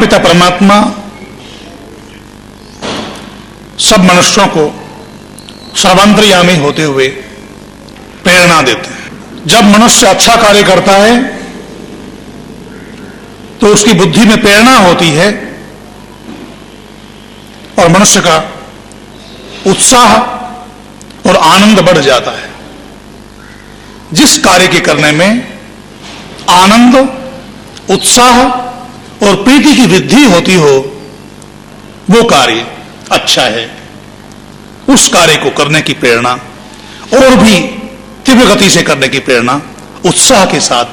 परमपिता परमात्मा सब मनुष्यों को सर्वांतर्यामी होते हुए प्रेरणा देते हैं। जब मनुष्य अच्छा कार्य करता है तो उसकी बुद्धि में प्रेरणा होती है और मनुष्य का उत्साह और आनंद बढ़ जाता है। जिस कार्य के करने में आनंद, उत्साह और प्रीति की वृद्धि होती हो वो कार्य अच्छा है। उस कार्य को करने की प्रेरणा और भी तीव्र गति से करने की प्रेरणा, उत्साह के साथ,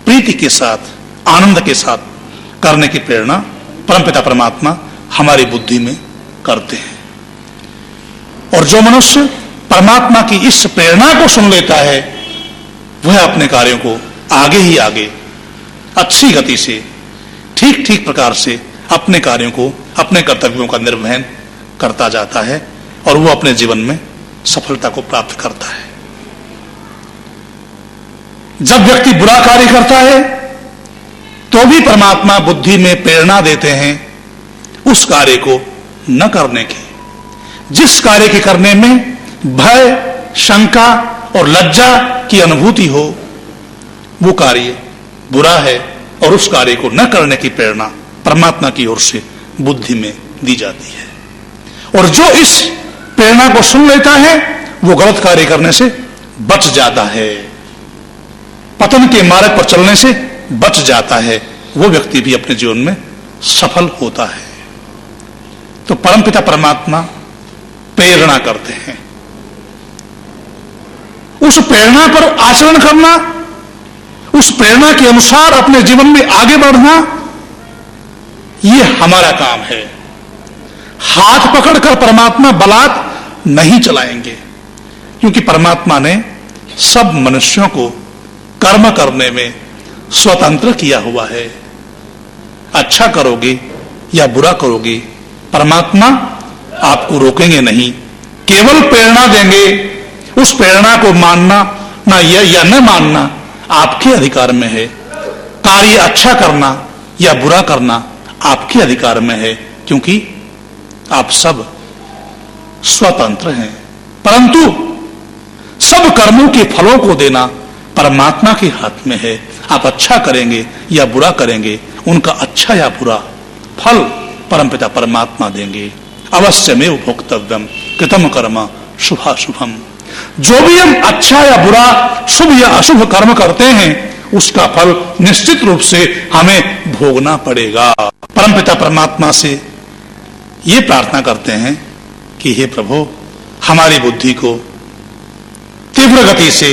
प्रीति के साथ, आनंद के साथ करने की प्रेरणा परमपिता परमात्मा हमारी बुद्धि में करते हैं। और जो मनुष्य परमात्मा की इस प्रेरणा को सुन लेता है वह अपने कार्यों को आगे ही आगे अच्छी गति से, ठीक ठीक प्रकार से अपने कार्यों को, अपने कर्तव्यों का निर्वहन करता जाता है और वो अपने जीवन में सफलता को प्राप्त करता है। जब व्यक्ति बुरा कार्य करता है तो भी परमात्मा बुद्धि में प्रेरणा देते हैं उस कार्य को न करने की। जिस कार्य के करने में भय, शंका और लज्जा की अनुभूति हो वो कार्य बुरा है और उस कार्य को न करने की प्रेरणा परमात्मा की ओर से बुद्धि में दी जाती है। और जो इस प्रेरणा को सुन लेता है वो गलत कार्य करने से बच जाता है, पतन के मार्ग पर चलने से बच जाता है। वो व्यक्ति भी अपने जीवन में सफल होता है। तो परमपिता परमात्मा प्रेरणा करते हैं। उस प्रेरणा पर आचरण करना, उस प्रेरणा के अनुसार अपने जीवन में आगे बढ़ना, यह हमारा काम है। हाथ पकड़कर परमात्मा बलात् नहीं चलाएंगे, क्योंकि परमात्मा ने सब मनुष्यों को कर्म करने में स्वतंत्र किया हुआ है। अच्छा करोगे या बुरा करोगे परमात्मा आपको रोकेंगे नहीं, केवल प्रेरणा देंगे। उस प्रेरणा को मानना ना या न मानना आपके अधिकार में है। कार्य अच्छा करना या बुरा करना आपके अधिकार में है, क्योंकि आप सब स्वतंत्र हैं। परंतु सब कर्मों के फलों को देना परमात्मा के हाथ में है। आप अच्छा करेंगे या बुरा करेंगे, उनका अच्छा या बुरा फल परमपिता परमात्मा देंगे। अवश्य में भोक्तव्यम कृतम कर्म शुभाशुभम। जो भी हम अच्छा या बुरा, शुभ या अशुभ कर्म करते हैं उसका फल निश्चित रूप से हमें भोगना पड़ेगा। परमपिता परमात्मा से ये प्रार्थना करते हैं कि हे प्रभु, हमारी बुद्धि को तीव्र गति से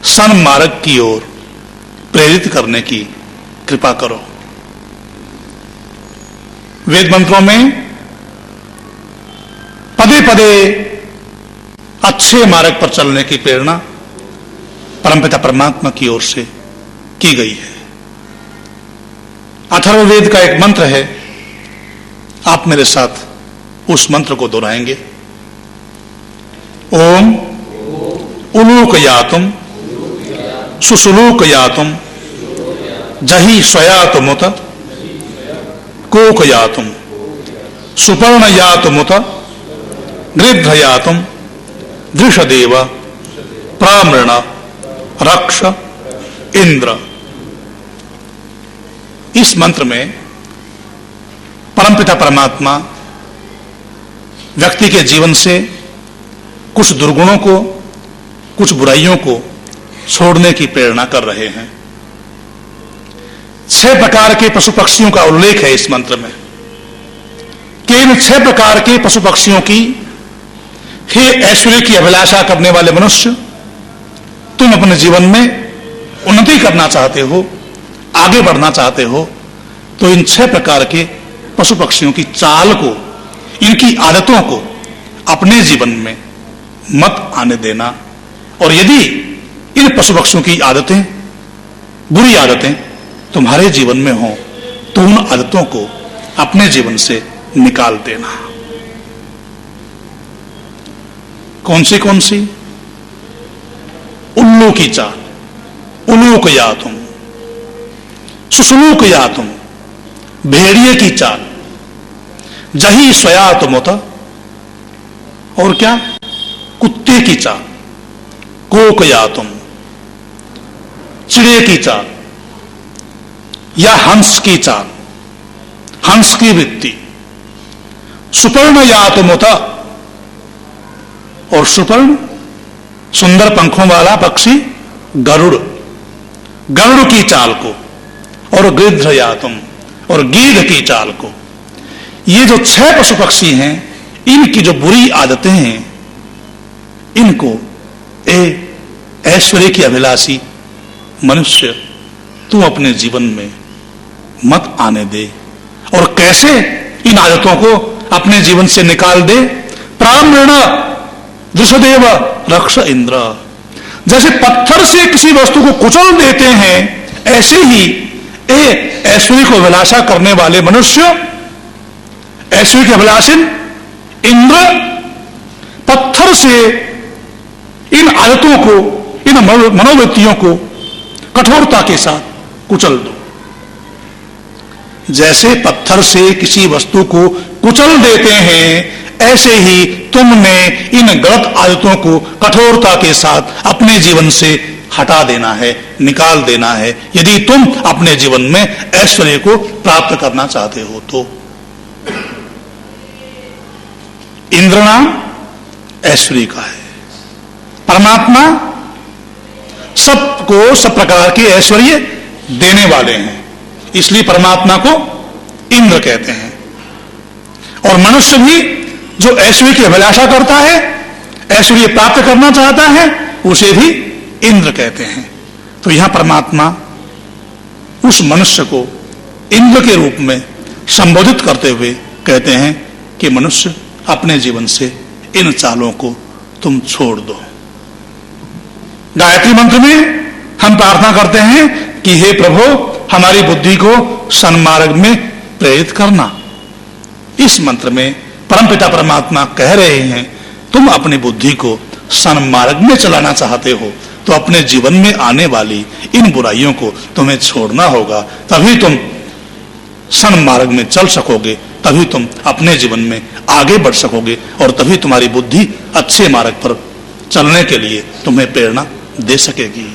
सन्मार्ग की ओर प्रेरित करने की कृपा करो। वेद मंत्रों में पदे पदे अच्छे मार्ग पर चलने की प्रेरणा परमपिता परमात्मा की ओर से की गई है। अथर्ववेद का एक मंत्र है, आप मेरे साथ उस मंत्र को दोहराएंगे। ओम उलूकयातुम सुशुलूकयातुम जहि स्वयातुमुत कोकयातुम सुपर्णयातुमुत गृध्रयातुम दृषदेव प्रामृण रक्ष इंद्र। इस मंत्र में परमपिता परमात्मा व्यक्ति के जीवन से कुछ दुर्गुणों को, कुछ बुराइयों को छोड़ने की प्रेरणा कर रहे हैं। 6 प्रकार के पशु पक्षियों का उल्लेख है इस मंत्र में कि इन 6 प्रकार के पशु पक्षियों की, हे ऐश्वर्य की अभिलाषा करने वाले मनुष्य, तुम अपने जीवन में उन्नति करना चाहते हो, आगे बढ़ना चाहते हो, तो इन 6 प्रकार के पशु पक्षियों की चाल को, इनकी आदतों को अपने जीवन में मत आने देना। और यदि इन पशु पक्षियों की आदतें, बुरी आदतें तुम्हारे जीवन में हो तो उन आदतों को अपने जीवन से निकाल देना। कौन सी? उल्लू की चाल, उलूकयातुम, सुशुलूकयातुम, भेड़िए की चाल, जही स्वया तुमोत, और क्या, कुत्ते की चाल, कोकया तुम, चिड़े की चाल, या हंस की चाल, हंस की वृत्ति, सुपर्ण या तुमोत, और सुपर्ण सुंदर पंखों वाला पक्षी गरुड़, गरुड़ की चाल को, और गिद्ध या तुम, और गीध की चाल को। ये जो 6 पशु पक्षी हैं, इनकी जो बुरी आदतें हैं, इनको ऐश्वर्य की अभिलाषी मनुष्य तू अपने जीवन में मत आने दे। और कैसे इन आदतों को अपने जीवन से निकाल दे? प्रामृण दृषदेव रक्ष इंद्र, जैसे पत्थर से किसी वस्तु को कुचल देते हैं, ऐसे ही ऐश्वर्य को अभिलाषा करने वाले मनुष्य, ऐश्वर्य के अभिलाषी इंद्र, पत्थर से इन आदतों को, इन मनोवृत्तियों को कठोरता के साथ कुचल दो। जैसे पत्थर से किसी वस्तु को कुचल देते हैं, ऐसे ही तुमने इन गलत आदतों को कठोरता के साथ अपने जीवन से हटा देना है, निकाल देना है, यदि तुम अपने जीवन में ऐश्वर्य को प्राप्त करना चाहते हो तो। इंद्र नाम ऐश्वर्य का है। परमात्मा सबको सब प्रकार के ऐश्वर्य देने वाले हैं, इसलिए परमात्मा को इंद्र कहते हैं। और मनुष्य भी जो ऐश्वर्य की अभिलाषा करता है, ऐश्वर्य प्राप्त करना चाहता है, उसे भी इंद्र कहते हैं। तो यहां परमात्मा उस मनुष्य को इंद्र के रूप में संबोधित करते हुए कहते हैं कि मनुष्य अपने जीवन से इन चालों को तुम छोड़ दो। गायत्री मंत्र में हम प्रार्थना करते हैं कि हे प्रभु, हमारी बुद्धि को सन्मार्ग में प्रेरित करना। इस मंत्र में परमपिता परमात्मा कह रहे हैं, तुम अपनी बुद्धि को सन्मार्ग में चलाना चाहते हो तो अपने जीवन में आने वाली इन बुराइयों को तुम्हें छोड़ना होगा, तभी तुम सन्मार्ग में चल सकोगे, तभी तुम अपने जीवन में आगे बढ़ सकोगे, और तभी तुम्हारी बुद्धि अच्छे मार्ग पर चलने के लिए तुम्हें प्रेरणा दे सकेगी।